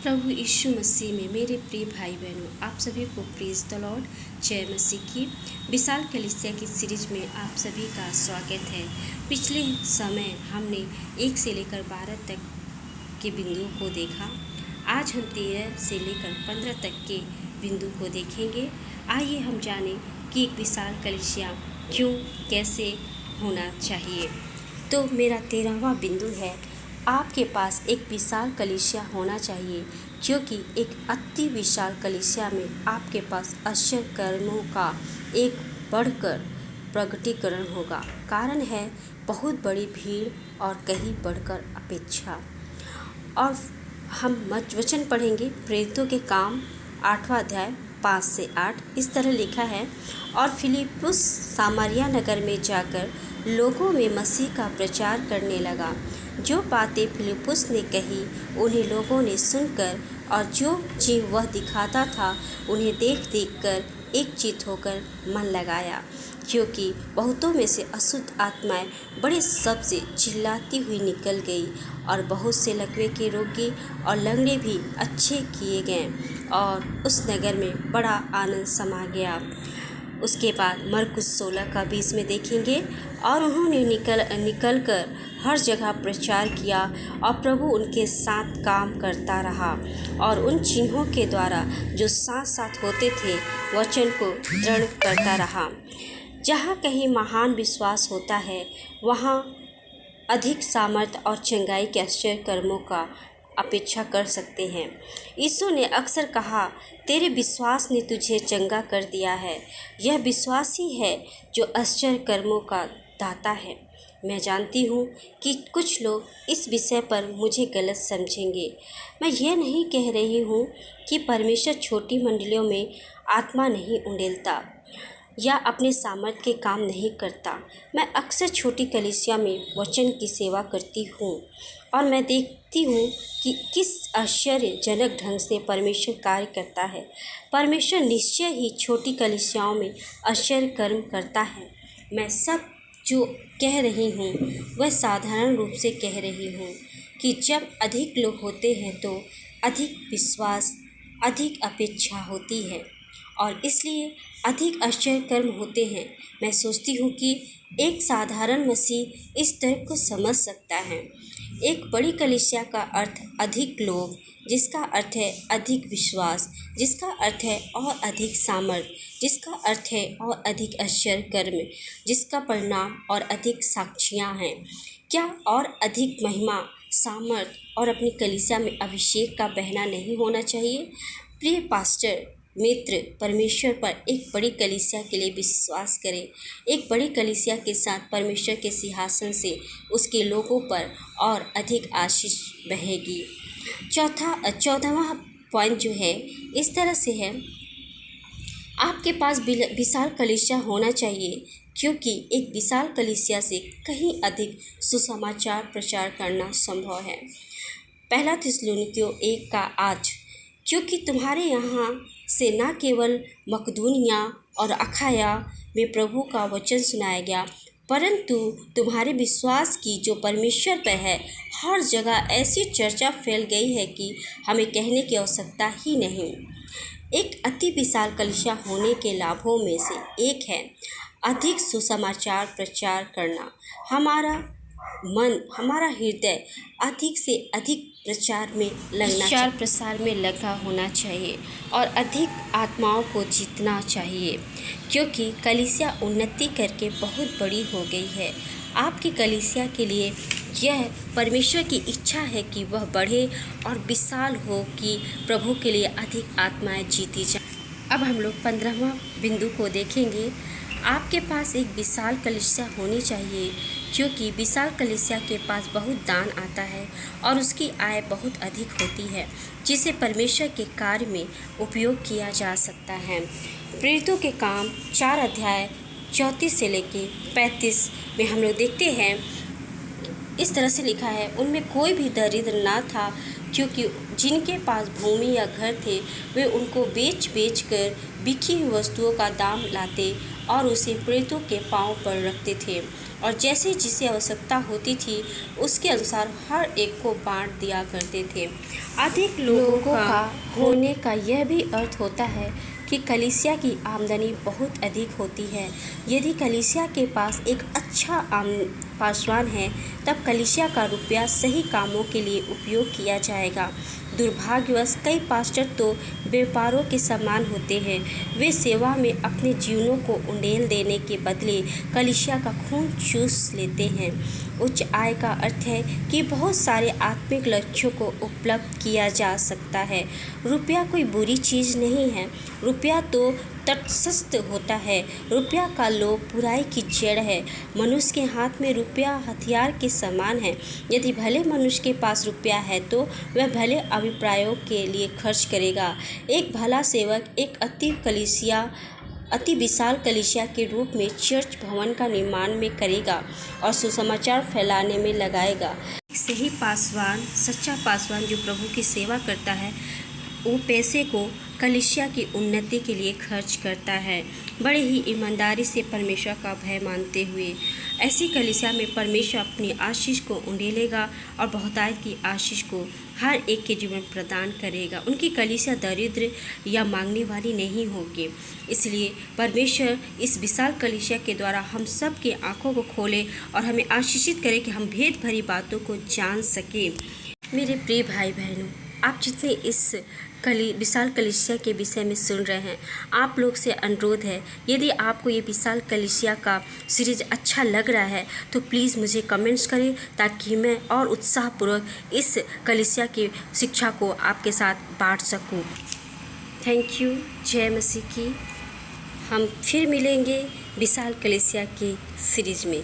प्रभु यीशु मसीह में मेरे प्रिय भाई बहनों, आप सभी को प्रेज द लॉर्ड, जय मसीह की। विशाल कलीसिया की सीरीज में आप सभी का स्वागत है। पिछले समय हमने 1 से लेकर 12 तक के बिंदुओं को देखा। आज हम 13 से लेकर 15 तक के बिंदु को देखेंगे। आइए हम जानें कि एक विशाल कलीसिया क्यों, कैसे होना चाहिए। तो मेरा 13वां बिंदु है, आपके पास एक विशाल कलीसिया होना चाहिए, क्योंकि एक अति विशाल कलीसिया में आपके पास आश्चर्य कर्मों का एक बढ़कर प्रकटीकरण होगा। कारण है बहुत बड़ी भीड़ और कहीं बढ़कर अपेक्षा। और हम वचन पढ़ेंगे प्रेरितों के काम 8वां अध्याय 5 से 8। इस तरह लिखा है, और फिलिप्पुस सामरिया नगर में जाकर लोगों में मसीह का प्रचार करने लगा। जो बातें फिलिप्पुस ने कही उन्हें लोगों ने सुनकर, और जो चीज़ वह दिखाता था उन्हें देख कर एकचित्त होकर मन लगाया, क्योंकि बहुतों में से अशुद्ध आत्माएं बड़े शब्द से चिल्लाती हुई निकल गई, और बहुत से लकवे के रोगी और लंगड़े भी अच्छे किए गए, और उस नगर में बड़ा आनंद समा गया। उसके बाद मरकुस 16 का 20 में देखेंगे, और उन्होंने निकल कर हर जगह प्रचार किया, और प्रभु उनके साथ काम करता रहा, और उन चिन्हों के द्वारा जो साथ साथ होते थे वचन को दृढ़ करता रहा। जहाँ कहीं महान विश्वास होता है वहाँ अधिक सामर्थ और चंगाई के आश्चर्य कर्मों का अपेक्षा कर सकते हैं। यीशु ने अक्सर कहा, तेरे विश्वास ने तुझे चंगा कर दिया है। यह विश्वास ही है जो आश्चर्य कर्मों का दाता है। मैं जानती हूँ कि कुछ लोग इस विषय पर मुझे गलत समझेंगे। मैं यह नहीं कह रही हूँ कि परमेश्वर छोटी मंडलियों में आत्मा नहीं उंडेलता या अपने सामर्थ्य के काम नहीं करता। मैं अक्सर छोटी कलीसिया में वचन की सेवा करती हूँ, और मैं देखती हूँ कि किस आश्चर्यजनक ढंग से परमेश्वर कार्य करता है। परमेश्वर निश्चय ही छोटी कलीसियाओं में आश्चर्य कर्म करता है। मैं सब जो कह रही हूँ वह साधारण रूप से कह रही हूँ कि जब अधिक लोग होते हैं तो अधिक विश्वास, अधिक अपेक्षा होती है, और इसलिए अधिक आश्चर्य कर्म होते हैं। मैं सोचती हूँ कि एक साधारण मसीह इस तर्क को समझ सकता है। एक बड़ी कलीसिया का अर्थ अधिक लोग, जिसका अर्थ है अधिक विश्वास, जिसका अर्थ है और अधिक सामर्थ्य, जिसका अर्थ है और अधिक आश्चर्य कर्म, जिसका परिणाम और अधिक साक्षियाँ हैं। क्या और अधिक महिमा, सामर्थ्य और अपनी कलीसिया में अभिषेक का बहना नहीं होना चाहिए? प्रिय पास्टर मित्र, परमेश्वर पर एक बड़ी कलीसिया के लिए विश्वास करें। एक बड़ी कलीसिया के साथ परमेश्वर के सिंहासन से उसके लोगों पर और अधिक आशीष बहेगी। 14वां पॉइंट जो है इस तरह से है, आपके पास विशाल कलीसिया होना चाहिए, क्योंकि एक विशाल कलीसिया से कहीं अधिक सुसमाचार प्रचार करना संभव है। 1 थिस्सलुनीकियों 1 का 8, क्योंकि तुम्हारे यहाँ से न केवल मकदूनिया और अखाया में प्रभु का वचन सुनाया गया, परंतु तुम्हारे विश्वास की जो परमेश्वर पर है हर जगह ऐसी चर्चा फैल गई है कि हमें कहने की आवश्यकता ही नहीं। एक अति विशाल कलीसिया होने के लाभों में से एक है अधिक सुसमाचार प्रचार करना। हमारा मन, हमारा हृदय अधिक से अधिक प्रचार प्रसार में लगा होना चाहिए, और अधिक आत्माओं को जीतना चाहिए, क्योंकि कलीसिया उन्नति करके बहुत बड़ी हो गई है। आपकी कलीसिया के लिए यह परमेश्वर की इच्छा है कि वह बढ़े और विशाल हो, कि प्रभु के लिए अधिक आत्माएं जीती जाएं। अब हम लोग 15वां बिंदु को देखेंगे। आपके पास एक विशाल कलीसिया होनी चाहिए, क्योंकि विशाल कलीसिया के पास बहुत दान आता है और उसकी आय बहुत अधिक होती है, जिसे परमेश्वर के कार्य में उपयोग किया जा सकता है। प्रेरितों के काम 4 अध्याय 34 से लेकर 35 में हम लोग देखते हैं, इस तरह से लिखा है, उनमें कोई भी दरिद्र ना था, क्योंकि जिनके पास भूमि या घर थे वे उनको बेच कर बिकी हुई वस्तुओं का दाम लाते और उसे प्रेतों के पांव पर रखते थे और जैसे जिसे आवश्यकता होती थी उसके अनुसार हर एक को बांट दिया करते थे। अधिक लोगों का होने का यह भी अर्थ होता है कि कलीसिया की आमदनी बहुत अधिक होती है। यदि कलीसिया के पास एक अच्छा पासवान है तब कलीसिया का रुपया सही कामों के लिए उपयोग किया जाएगा। दुर्भाग्यवश कई पास्टर तो व्यापारों के समान होते हैं। वे सेवा में अपने जीवनों को उंडेल देने के बदले कलीसिया का खून चूस लेते हैं। उच्च आय का अर्थ है कि बहुत सारे आत्मिक लक्ष्यों को उपलब्ध किया जा सकता है। रुपया कोई बुरी चीज़ नहीं है। रुपया तो तटस्थ होता है। रुपया का लोभ बुराई की जड़ है। मनुष्य के हाथ में रुपया हथियार के समान है। यदि भले मनुष्य के पास रुपया है तो वह भले अभिप्रायों के लिए खर्च करेगा। एक भला सेवक एक अति विशाल कलीसिया के रूप में चर्च भवन का निर्माण में करेगा और सुसमाचार फैलाने में लगाएगा। सही पासवान, सच्चा पासवान जो प्रभु की सेवा करता है, वो पैसे को कलीसिया की उन्नति के लिए खर्च करता है, बड़े ही ईमानदारी से परमेश्वर का भय मानते हुए। ऐसी कलीसिया में परमेश्वर अपनी आशीष को उंडेलेगा और बहुतायत की आशीष को हर एक के जीवन प्रदान करेगा। उनकी कलीसिया दरिद्र या मांगने वाली नहीं होगी। इसलिए परमेश्वर इस विशाल कलीसिया के द्वारा हम सब की आँखों को खोले और हमें आशीषित करे कि हम भेद भरी बातों को जान सकें। मेरे प्रिय भाई बहनों, आप जितने इस विशाल कलीसिया के विषय में सुन रहे हैं, आप लोग से अनुरोध है, यदि आपको ये विशाल कलीसिया का सीरीज अच्छा लग रहा है तो प्लीज़ मुझे कमेंट्स करें ताकि मैं और उत्साहपूर्वक इस कलीसिया की शिक्षा को आपके साथ बांट सकूं। Thank you. जय मसीह की। हम फिर मिलेंगे विशाल कलीसिया की सीरीज में।